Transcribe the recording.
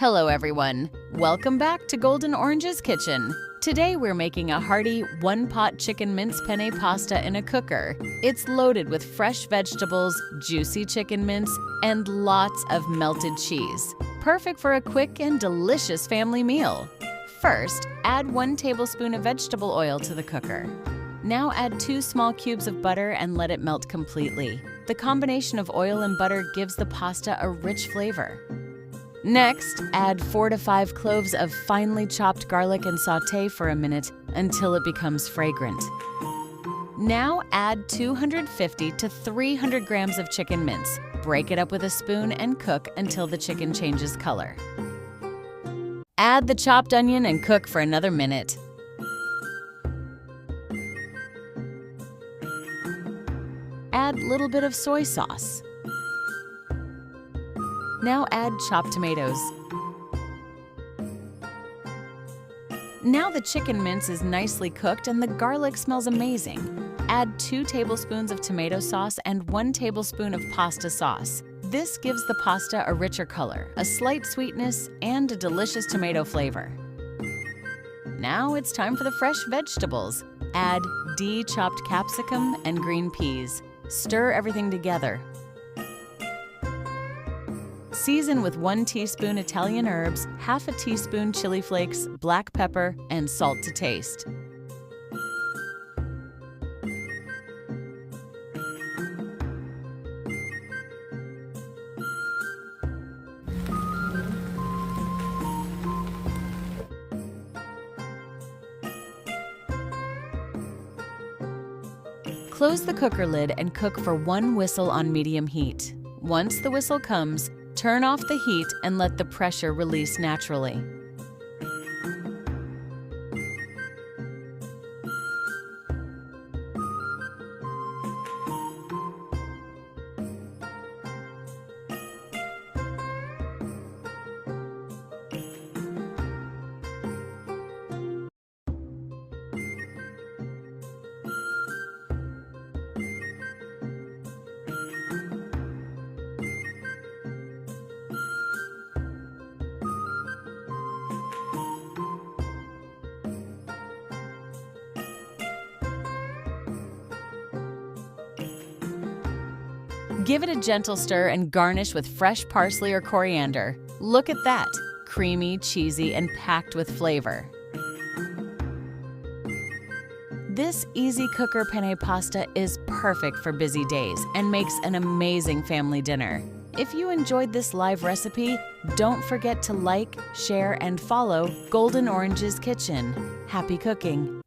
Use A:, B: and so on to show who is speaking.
A: Hello everyone, welcome back to Golden Orange's Kitchen. Today we're making a hearty one-pot chicken mince penne pasta in a cooker. It's loaded with fresh vegetables, juicy chicken mince, and lots of melted cheese. Perfect for a quick and delicious family meal. First, add 1 tablespoon of vegetable oil to the cooker. Now add 2 small cubes of butter and let it melt completely. The combination of oil and butter gives the pasta a rich flavor. Next, add 4 to 5 cloves of finely chopped garlic and sauté for a minute until it becomes fragrant. Now add 250 to 300 grams of chicken mince. Break it up with a spoon and cook until the chicken changes color. Add the chopped onion and cook for another minute. Add a little bit of soy sauce. Now add chopped tomatoes. Now the chicken mince is nicely cooked and the garlic smells amazing. Add 2 tablespoons of tomato sauce and 1 tablespoon of pasta sauce. This gives the pasta a richer color, a slight sweetness, and a delicious tomato flavor. Now it's time for the fresh vegetables. Add chopped capsicum and green peas. Stir everything together. Season with 1 teaspoon Italian herbs, half a teaspoon chili flakes, black pepper, and salt to taste. Close the cooker lid and cook for 1 whistle on medium heat. Once the whistle comes, turn off the heat and let the pressure release naturally. Give it a gentle stir and garnish with fresh parsley or coriander. Look at that! Creamy, cheesy, and packed with flavor. This easy cooker penne pasta is perfect for busy days and makes an amazing family dinner. If you enjoyed this live recipe, don't forget to like, share, and follow Golden Orange's Kitchen. Happy cooking!